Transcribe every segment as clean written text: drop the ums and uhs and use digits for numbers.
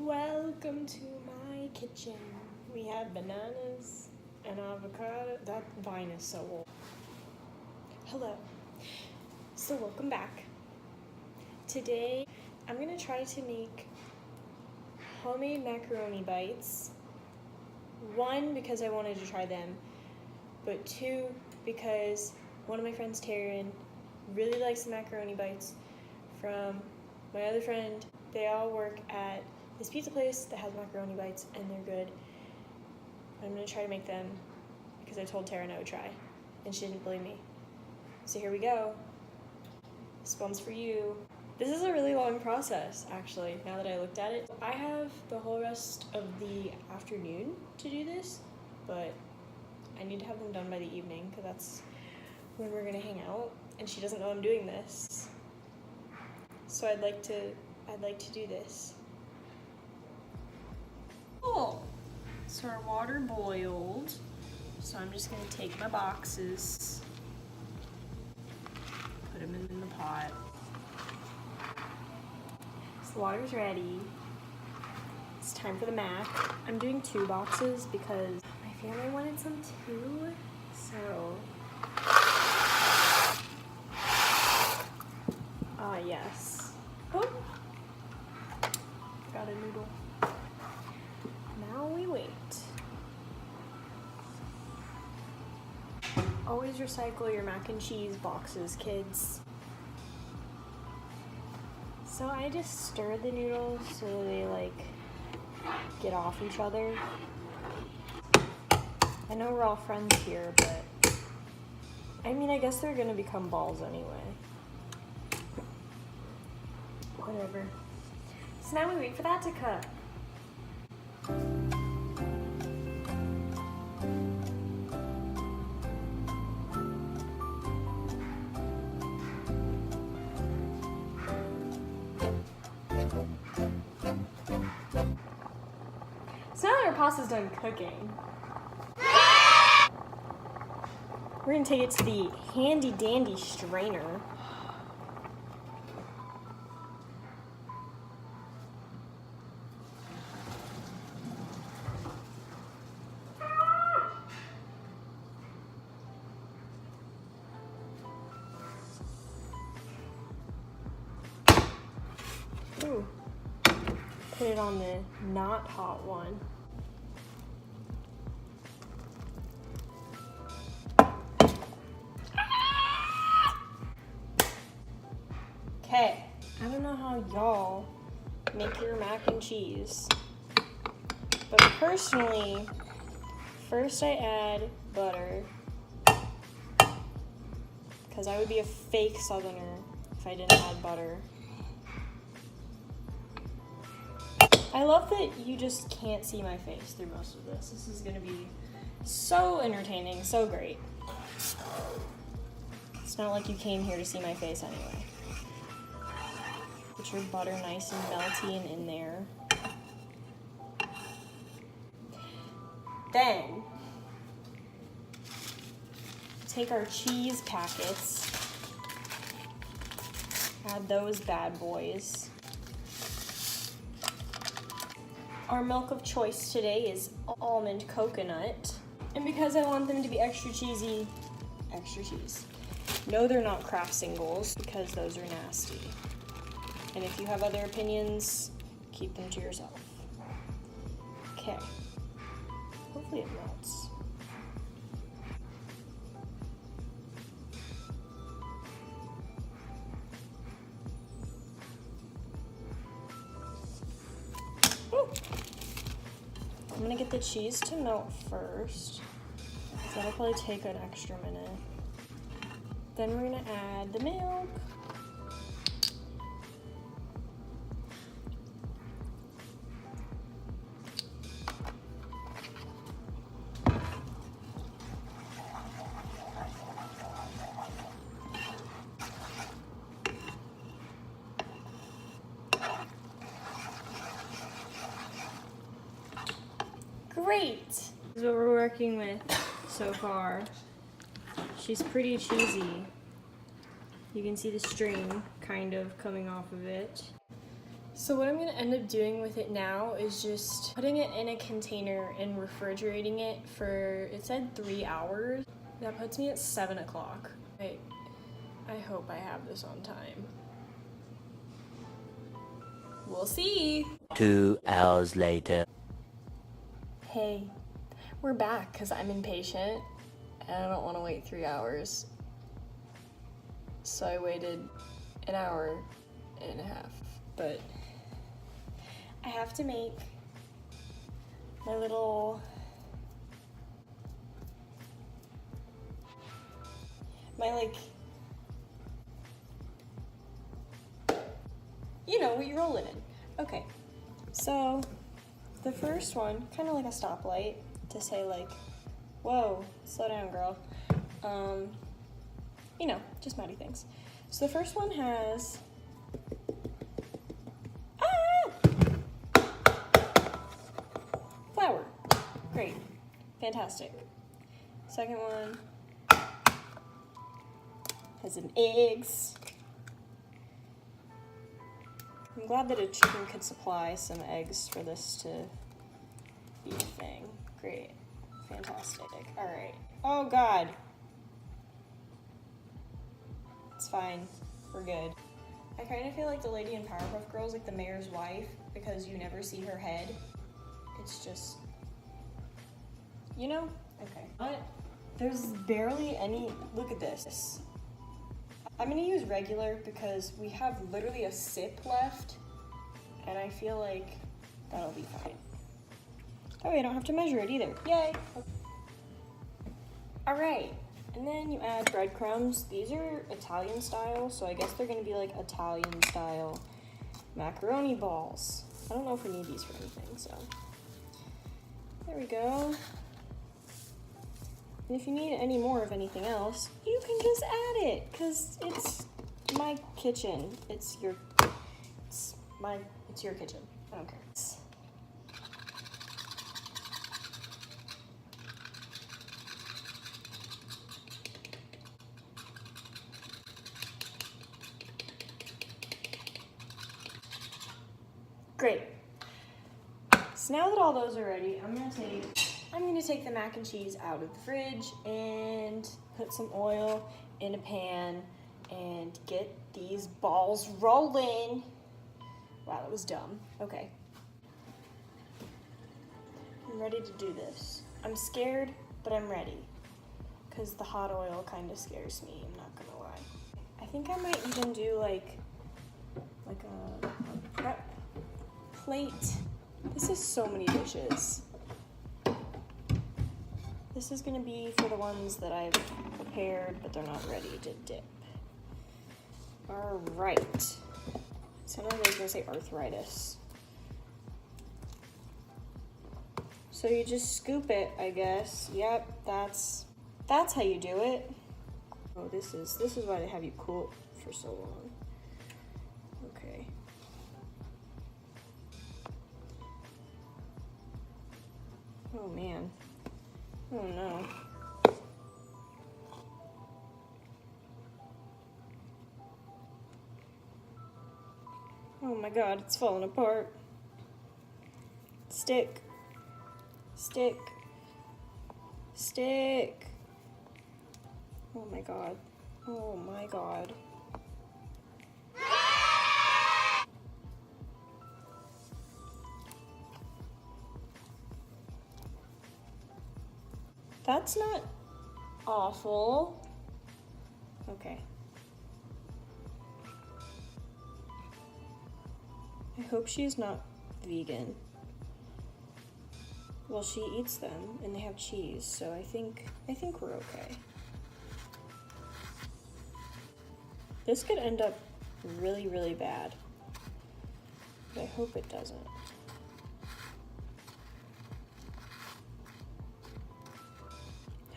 Welcome to my kitchen. We have bananas and avocado. That vine is so old. Hello. So welcome back. Today I'm gonna try to make homemade macaroni bites. One, because I wanted to try them, but two, because one of my friends, Taryn, really likes the macaroni bites from my other friend. They all work at this pizza place that has macaroni bites and they're good. I'm gonna try to make them because I told Taryn I would try and she didn't believe me. So here we go. This one's for you. This is a really long process, actually, now that I looked at it. I have the whole rest of the afternoon to do this, but I need to have them done by the evening because that's when we're gonna hang out, and she doesn't know I'm doing this. So I'd like to do this. Cool. So our water boiled. So I'm just gonna take my boxes, put them in the pot. So the water's ready. It's time for the mac. I'm doing 2 boxes because my family wanted some too. So, yes. Oh, got a noodle. Now we wait. Always recycle your mac and cheese boxes, kids. So I just stir the noodles so they get off each other. I know we're all friends here, but I mean, I guess they're gonna become balls anyway. Whatever. So now we wait for that to cook. So now that our pasta's done cooking, we're gonna take it to the handy dandy strainer. Ooh. Put it on the not hot one. Okay, I don't know how y'all make your mac and cheese, but personally, first I add butter, because I would be a fake southerner if I didn't add butter. I love that you just can't see my face through most of this. This is gonna be so entertaining, so great. It's not like you came here to see my face anyway. Get your butter nice and melty and in there. Then, take our cheese packets, add those bad boys. Our milk of choice today is almond coconut. And because I want them to be extra cheesy, extra cheese. No, they're not Kraft singles because those are nasty. And if you have other opinions, keep them to yourself. Okay. Hopefully it melts. Ooh. I'm gonna get the cheese to melt first. So that'll probably take an extra minute. Then we're gonna add the milk. Great! This is what we're working with so far. She's pretty cheesy. You can see the string kind of coming off of it. So what I'm gonna end up doing with it now is just putting it in a container and refrigerating it for, it said 3 hours. That puts me at 7 o'clock. I hope I have this on time. We'll see. 2 hours later. Hey, we're back because I'm impatient and I don't want to wait 3 hours. So I waited an hour and a half, but I have to make my little, you know what you roll it in. Okay, so the first one, kind of like a stoplight to say like, whoa, slow down, girl. You know, just Maddie things. So the first one has, flour. Great, fantastic. Second one has an eggs. I'm glad that a chicken could supply some eggs for this to be a thing. Great, fantastic. All right. Oh God. It's fine, we're good. I kind of feel like the lady in Powerpuff Girls, like the mayor's wife, because you never see her head. It's just, you know? Okay. What? There's barely any, look at this. I'm gonna use regular because we have literally a sip left, and I feel like that'll be fine. Oh, I don't have to measure it either. Yay! All right. And then you add breadcrumbs. These are Italian style, so I guess they're gonna be like Italian style macaroni balls. I don't know if we need these for anything, so. There we go. And if you need any more of anything else, you can just add it, because it's my kitchen. It's your kitchen. I don't care. Great. So now that all those are ready, I'm gonna take the mac and cheese out of the fridge and put some oil in a pan and get these balls rolling. Wow, that was dumb. Okay. I'm ready to do this. I'm scared, but I'm ready. Because the hot oil kind of scares me, I'm not gonna lie. I think I might even do like a prep plate. This is so many dishes. This is gonna be for the ones that I've prepared, but they're not ready to dip. All right. Sounded like I was gonna say arthritis. So you just scoop it, I guess. Yep, that's how you do it. Oh, this is why they have you cool for so long. Okay. Oh man. Oh no. Oh my God, it's falling apart. Stick. Stick. Stick. Oh my God. Oh my God. That's not awful. Okay. I hope she's not vegan. Well, she eats them and they have cheese, so I think we're okay. This could end up really, really bad, but I hope it doesn't.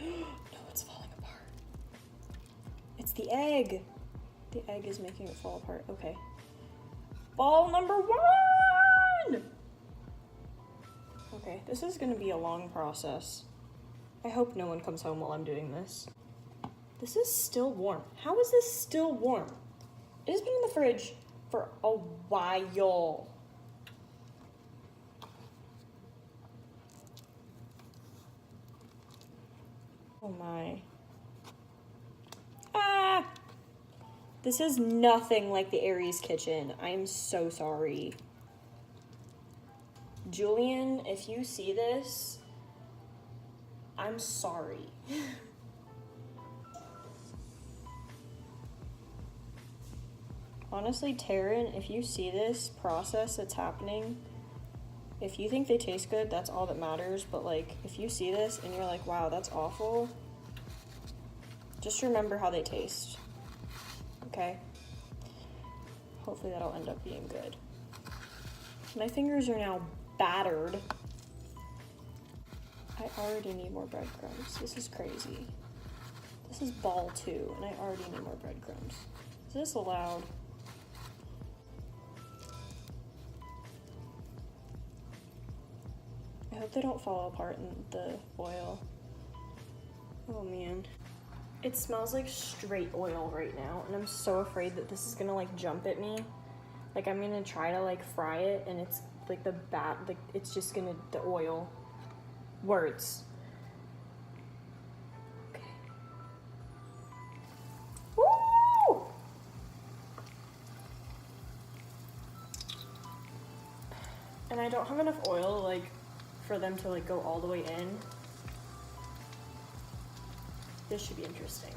No, it's falling apart. It's the egg. The egg is making it fall apart. Okay. Ball number 1! Okay, this is gonna be a long process. I hope no one comes home while I'm doing this. This is still warm. How is this still warm? It has been in the fridge for a while. Oh my. Ah! This is nothing like the Aries kitchen. I'm so sorry. Julian, if you see this, I'm sorry. Honestly, Taryn, if you see this process that's happening, if you think they taste good, that's all that matters. But like, if you see this and you're like, wow, that's awful, just remember how they taste, okay? Hopefully that'll end up being good. My fingers are now battered. I already need more breadcrumbs. This is crazy. This is ball 2, and I already need more breadcrumbs. Is this allowed? I hope they don't fall apart in the oil. Oh man. It smells like straight oil right now, and I'm so afraid that this is gonna like jump at me. Like I'm gonna try to like fry it, and it's like it's just gonna, the oil. Words. Okay. Woo! And I don't have enough oil like for them to like go all the way in. This should be interesting.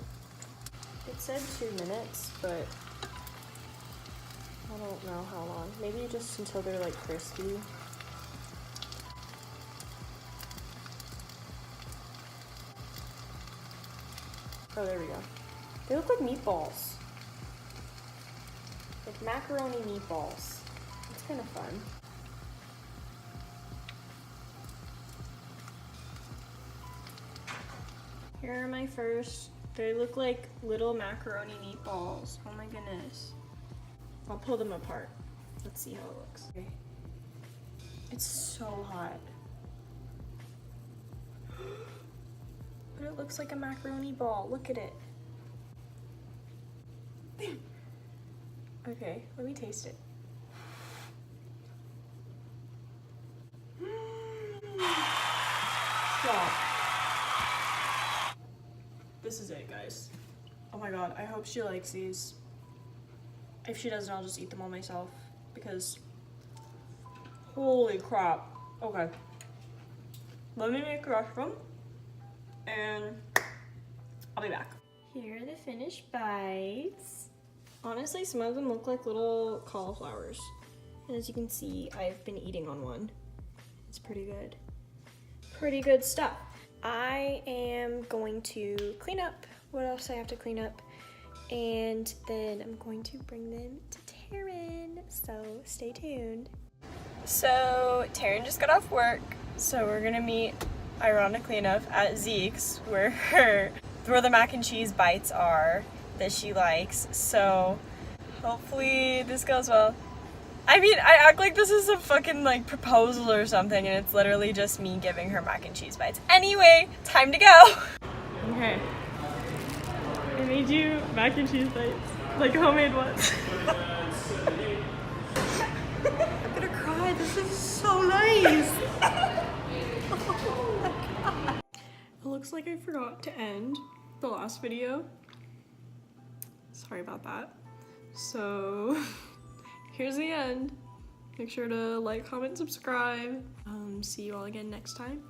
It said 2 minutes, but I don't know how long. Maybe just until they're like crispy. Oh, there we go. They look like meatballs. Like macaroni meatballs. It's kind of fun. Here are my first. They look like little macaroni meatballs. Oh my goodness. I'll pull them apart. Let's see how it looks. Okay. It's so hot. But it looks like a macaroni ball. Look at it. Okay, let me taste it. Stop. This is it, guys. Oh my god, I hope she likes these. If she doesn't, I'll just eat them all myself because holy crap. Okay. Let me make the rest of them and I'll be back. Here are the finished bites. Honestly, some of them look like little cauliflowers. And as you can see, I've been eating on one. It's pretty good. Pretty good stuff. I am going to clean up what else I have to clean up, and then I'm going to bring them to Taryn, so stay tuned. So Taryn just got off work, so we're gonna meet, ironically enough, at Zeke's where the mac and cheese bites are that she likes, so hopefully this goes well. I mean, I act like this is a fucking like proposal or something, and it's literally just me giving her mac and cheese bites. Anyway, time to go. Okay. I made you mac and cheese bites, like homemade ones. I'm gonna cry. This is so nice. Oh my god. It looks like I forgot to end the last video. Sorry about that. So. Here's the end. Make sure to like, comment, subscribe. See you all again next time.